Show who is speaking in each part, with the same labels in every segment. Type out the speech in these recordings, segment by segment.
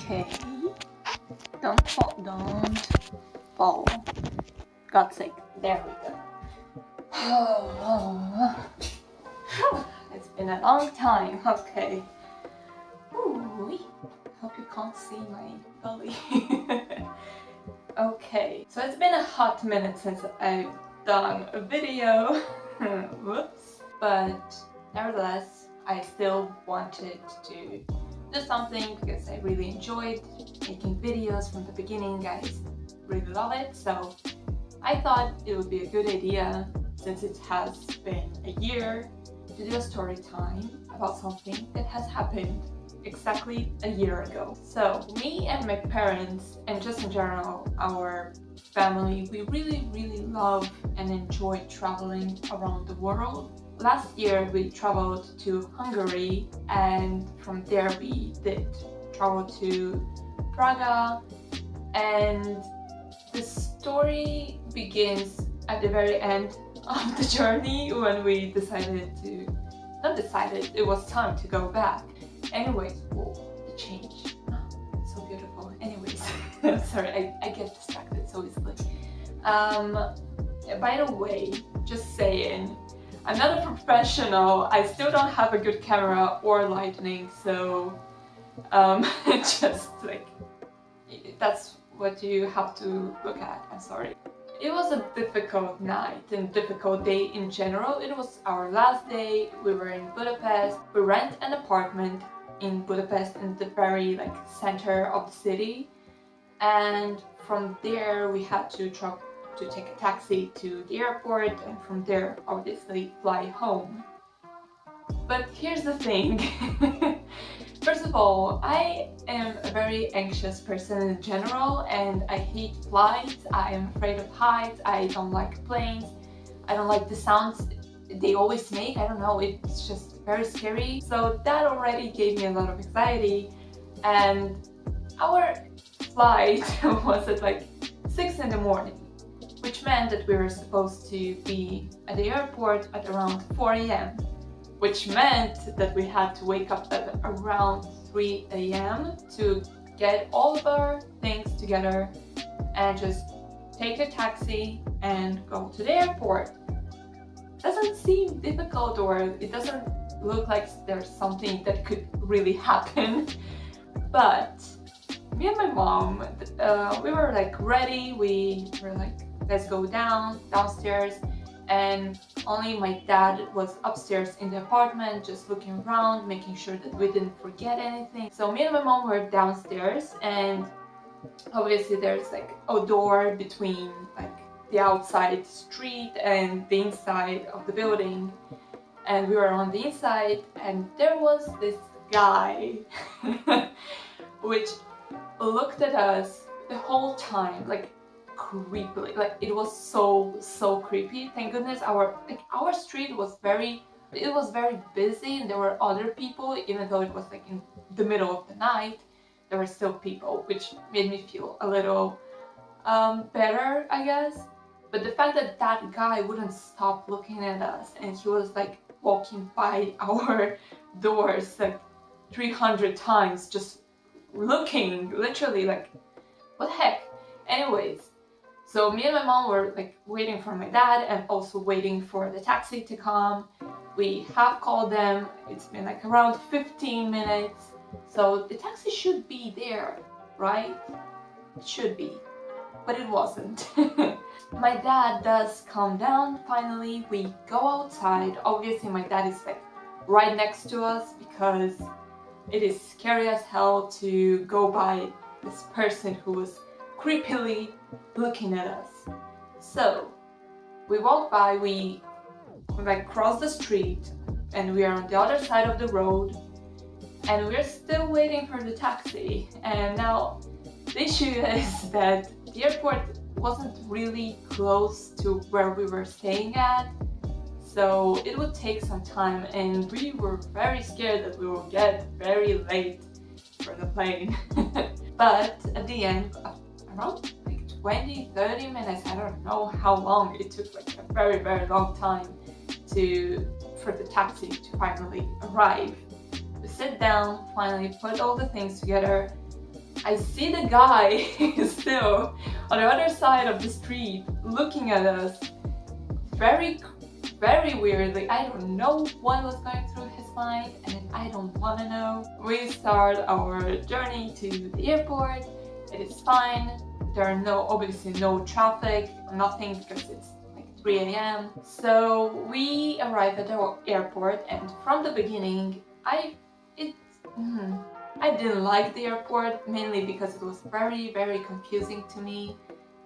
Speaker 1: Okay. Don't fall. God's sake. There we go. It's been a long time. Okay. Ooh, hope you can't see my belly. Okay, so it's been a hot minute since I've done a video. Whoops. But nevertheless, I still wanted to do something because I really enjoyed making videos from the beginning. I really love it, so I thought it would be a good idea, since it has been a year, to do a story time about something that has happened exactly a year ago. So me and my parents, and just in general our family, we really love and enjoy traveling around the world. Last year we traveled to Hungary, and from there we did travel to Praga, and the story begins at the very end of the journey when we it was time to go back. Anyways, whoa, the change. It's so beautiful. Anyways, sorry, I get distracted so easily. By the way, just saying, I'm not a professional. I still don't have a good camera or lighting, so just like, that's what you have to look at. I'm sorry. It was a difficult night and difficult day in general. It was our last day. We were in Budapest. We rent an apartment in Budapest, in the very center of the city, and from there we had to take a taxi to the airport, and from there obviously fly home. But here's the thing. First of all, I am a very anxious person in general, and I hate flights. I am afraid of heights. I don't like planes. I don't like the sounds they always make. I don't know, it's just very scary. So that already gave me a lot of anxiety, and our flight was at 6 in the morning, which meant that we were supposed to be at the airport at around 4 a.m. which meant that we had to wake up at around 3 a.m. to get all of our things together and just take a taxi and go to the airport. Doesn't seem difficult, or it doesn't look like there's something that could really happen. But me and my mom, we were ready. We were let's go downstairs, and only my dad was upstairs in the apartment, just looking around, making sure that we didn't forget anything. So me and my mom were downstairs, and obviously there's a door between the outside street and the inside of the building, and we were on the inside, and there was this guy which looked at us the whole time creepily. It was so creepy. Thank goodness our street was very busy, and there were other people. Even though it was in the middle of the night, there were still people, which made me feel a little better, I guess. But the fact that that guy wouldn't stop looking at us, and he was walking by our doors 300 times, just looking, literally what the heck. Anyways, so me and my mom were waiting for my dad, and also waiting for the taxi to come. We have called them. It's been around 15 minutes. So the taxi should be there, right? It should be, but it wasn't. My dad does come down finally. We go outside. Obviously my dad is right next to us, because it is scary as hell to go by this person who was creepily looking at us. So we walk by, we cross the street, and we are on the other side of the road, and we're still waiting for the taxi. And now the issue is that the airport wasn't really close to where we were staying at, so it would take some time, and we were very scared that we will get very late for the plane. But at the end, around 20-30 minutes, I don't know how long it took, a very long time for the taxi to finally arrive. We sit down, finally put all the things together, I see the guy still on the other side of the street looking at us very, very weirdly. I don't know what was going through his mind, and I don't want to know. We start our journey to the airport. It is fine. There are obviously no traffic, nothing, because it's like 3 a.m. So we arrive at the airport, and from the beginning, I didn't like the airport, mainly because it was very, very confusing to me,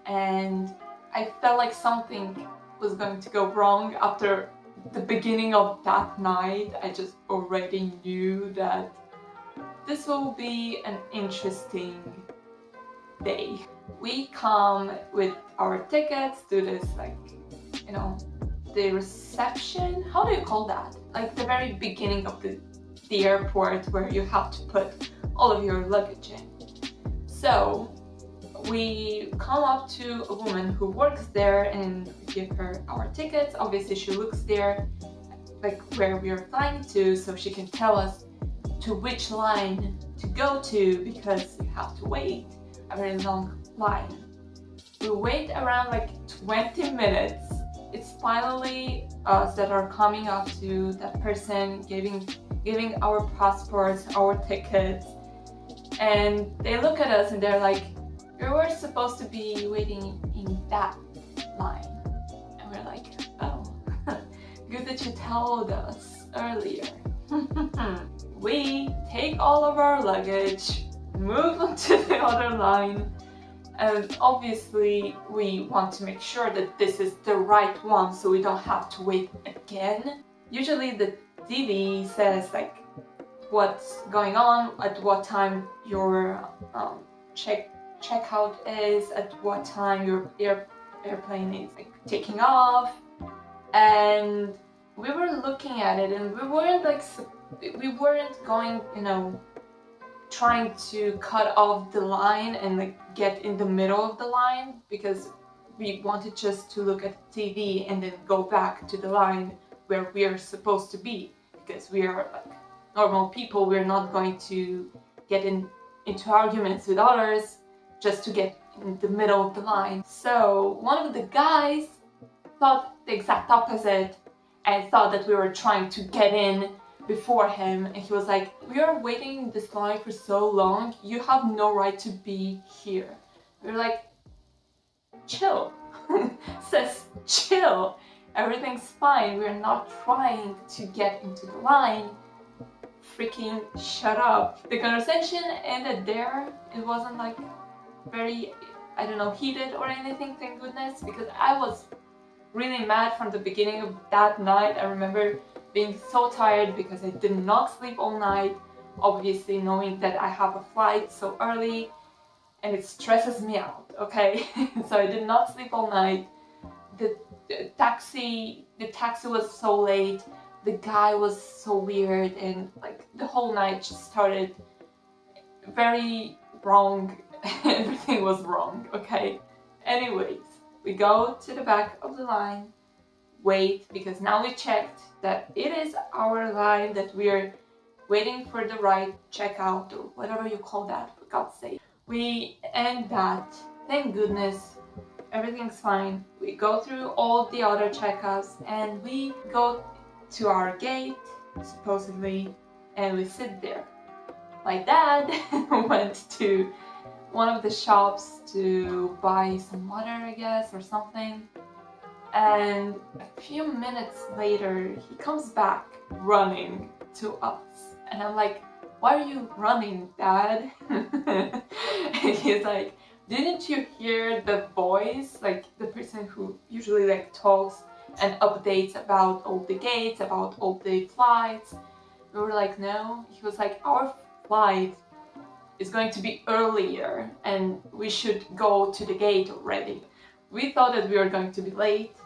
Speaker 1: and I felt like something was going to go wrong after the beginning of that night. I just already knew that this will be an interesting day. We come with our tickets to this, like, you know, the reception, how do you call that? Like the very beginning of the airport, where you have to put all of your luggage in. So we come up to a woman who works there and give her our tickets. Obviously she looks there, like where we are flying to, so she can tell us to which line to go to, because you have to wait a very long line. We wait around like 20 minutes. It's finally us that are coming up to that person, giving our passports, our tickets, and they look at us and they're like, "You were supposed to be waiting in that line." And we're like, "Oh, good that you told us earlier." We take all of our luggage, move on to the other line, and obviously we want to make sure that this is the right one so we don't have to wait again. Usually the TV says like what's going on, at what time your checkout is, at what time your airplane is like taking off, and we were looking at it and we weren't going, trying to cut off the line and like get in the middle of the line, because we wanted just to look at the TV and then go back to the line where we are supposed to be, because we are like normal people. We're not going to get into arguments with others just to get in the middle of the line. So one of the guys thought the exact opposite and thought that we were trying to get in before him, and he was like, "We are waiting in this line for so long, you have no right to be here." We were like, "Chill." Says chill, everything's fine, we're not trying to get into the line. Freaking shut up. The conversation ended there. It wasn't like very, heated or anything, thank goodness, because I was really mad from the beginning of that night. I remember being so tired because I did not sleep all night, obviously knowing that I have a flight so early, and it stresses me out, okay? So I did not sleep all night. The taxi was so late, the guy was so weird, and like the whole night just started very wrong. Everything was wrong, okay? Anyways, we go to the back of the line, wait, because now we checked that it is our line, that we're waiting for the right checkout, or whatever you call that, for God's sake. We end that, thank goodness, everything's fine. We go through all the other checkouts and we go to our gate, supposedly, and we sit there. My dad went to one of the shops to buy some water, I guess, or something. And a few minutes later, he comes back running to us. And I'm like, "Why are you running, Dad?" And he's like, "Didn't you hear the voice? Like the person who usually like talks and updates about all the gates, about all the flights." We were like, "No." He was like, "Our flight is going to be earlier and we should go to the gate already." We thought that we were going to be late.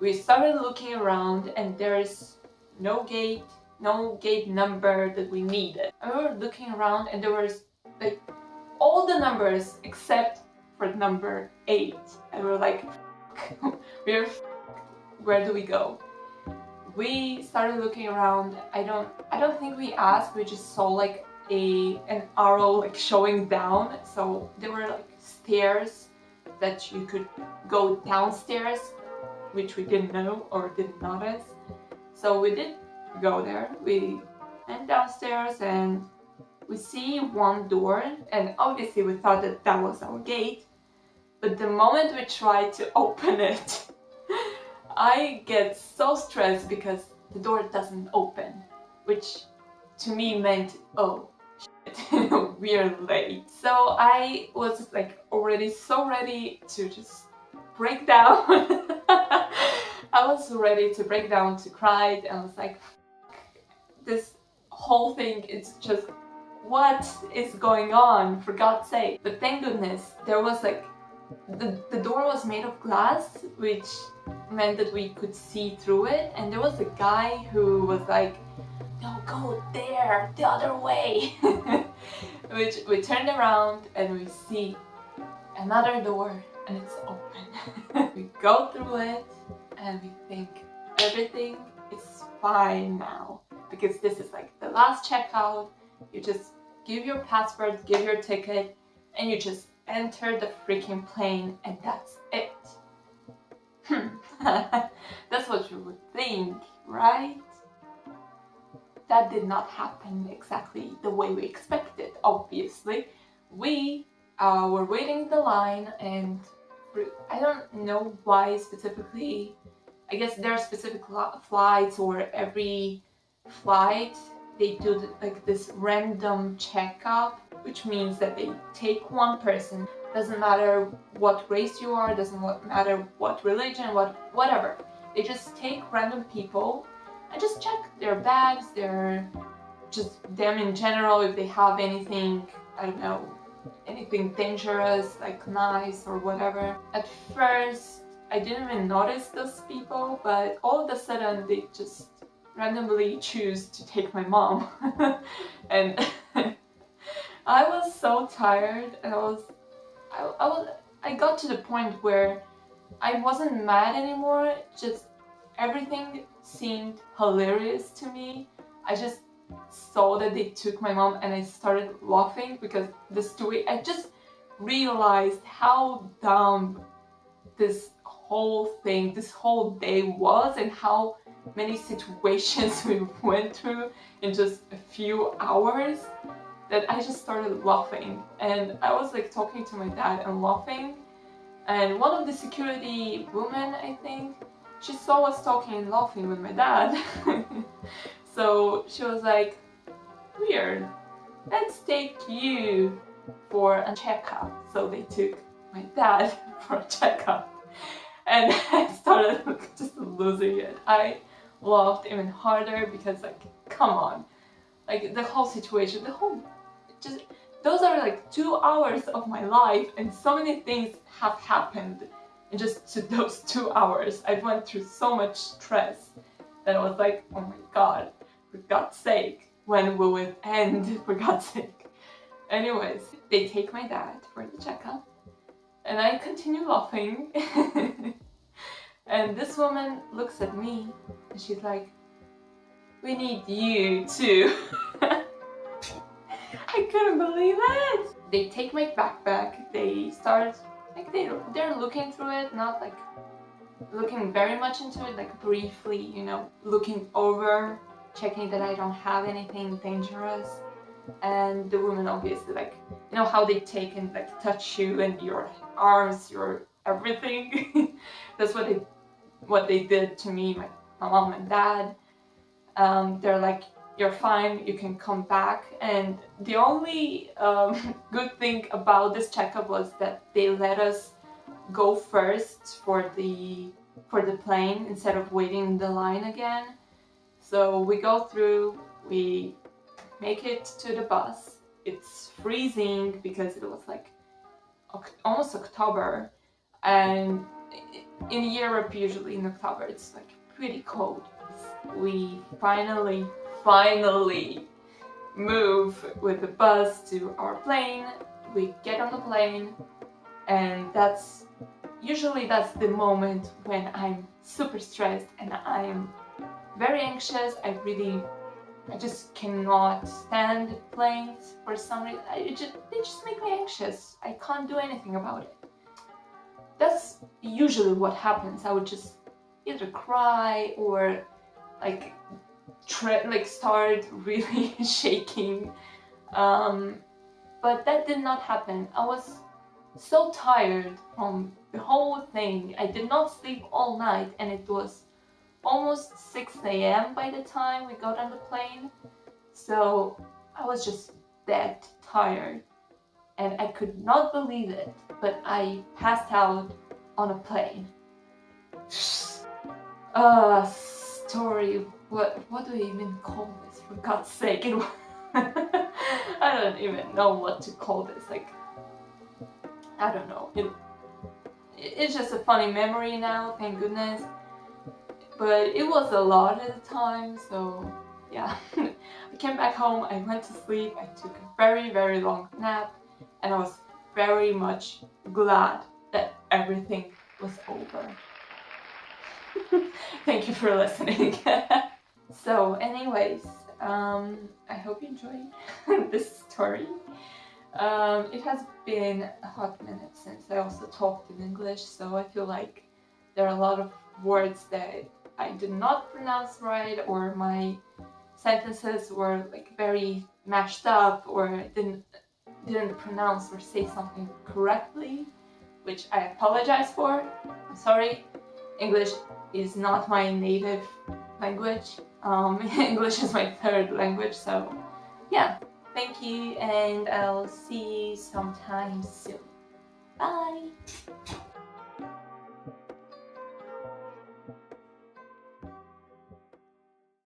Speaker 1: We started looking around and there's no gate number that we needed. And we were looking around and there was like all the numbers except for number 8. And we were like, where do we go? We started looking around. I don't think we asked, we just saw like an arrow like showing down. So there were like stairs that you could go downstairs, which we didn't know or didn't notice. So we did go there. We went downstairs and we see one door, and obviously we thought that that was our gate. But the moment we tried to open it, I get so stressed because the door doesn't open, which to me meant, oh shit, we're late. So I was like already so ready to just break down. I was ready to break down, to cry, and I was like, this whole thing is just, what is going on, for God's sake. But thank goodness there was like, the door was made of glass, which meant that we could see through it, and there was a guy who was like, no, go there, the other way. Which we turned around and we see another door and it's open. We go through it and we think everything is fine now, because this is like the last checkout. You just give your passport, give your ticket, and you just enter the freaking plane, and that's it. That's what you would think, right? That did not happen exactly the way we expected, obviously. We were waiting in the line, and I don't know why specifically. I guess there are specific flights, or every flight they do like this random checkup, which means that they take one person. Doesn't matter what race you are, doesn't matter what religion, whatever. They just take random people and just check their bags, just them in general, if they have anything, I don't know, anything dangerous like knives or whatever. At first, I didn't even notice those people, but all of a sudden they just randomly choose to take my mom. And I was so tired, and I got to the point where I wasn't mad anymore, just everything seemed hilarious to me. I just saw that they took my mom and I started laughing because I just realized how dumb this whole thing, this whole day was, and how many situations we went through in just a few hours, that I just started laughing. And I was like talking to my dad and laughing, and one of the security women, I think, she saw us talking and laughing with my dad. So she was like, weird, let's take you for a checkup. So they took my dad for a checkup, and I started just losing it. I laughed even harder because, like, come on, like the whole situation, those are like 2 hours of my life, and so many things have happened in just those 2 hours. I went through so much stress that I was like, oh my God, for God's sake, when will it end, for God's sake? Anyways, they take my dad for the checkup, and I continue laughing. And this woman looks at me and she's like, we need you too. I couldn't believe it. They take my backpack, they start, like they're looking through it, not like looking very much into it, like briefly, you know, looking over, checking that I don't have anything dangerous. And the woman obviously, like, you know how they take and like touch you and your arms, your everything. That's what they did to me, my mom and dad. They're like, you're fine, you can come back. And the only good thing about this checkup was that they let us go first for the plane instead of waiting in the line again. So we go through, we make it to the bus. It's freezing because it was like almost October, and in Europe usually in October it's like pretty cold. We finally move with the bus to our plane. We get on the plane, and that's the moment when I'm super stressed and I'm very anxious. I really I just cannot stand planes for some reason. They just make me anxious. I can't do anything about it. That's usually what happens. I would just either cry or like start really shaking. But that did not happen. I was so tired from the whole thing. I did not sleep all night, and it was almost 6 a.m. by the time we got on the plane. So I was just dead tired, and I could not believe it, but I passed out on a plane. Story. What do we even call this? For God's sake, it was I don't even know what to call this. Like, I don't know. It's just a funny memory now, thank goodness. But it was a lot at the time, so yeah. I came back home, I went to sleep, I took a very, very long nap, and I was very much glad that everything was over. Thank you for listening. So anyways, I hope you enjoyed this story. It has been a hot minute since I also talked in English, so I feel like there are a lot of words that I did not pronounce right, or my sentences were like very mashed up, or didn't pronounce or say something correctly, which I apologize for. I'm sorry. English is not my native language. English is my third language, so yeah. Thank you, and I'll see you sometime soon. Bye!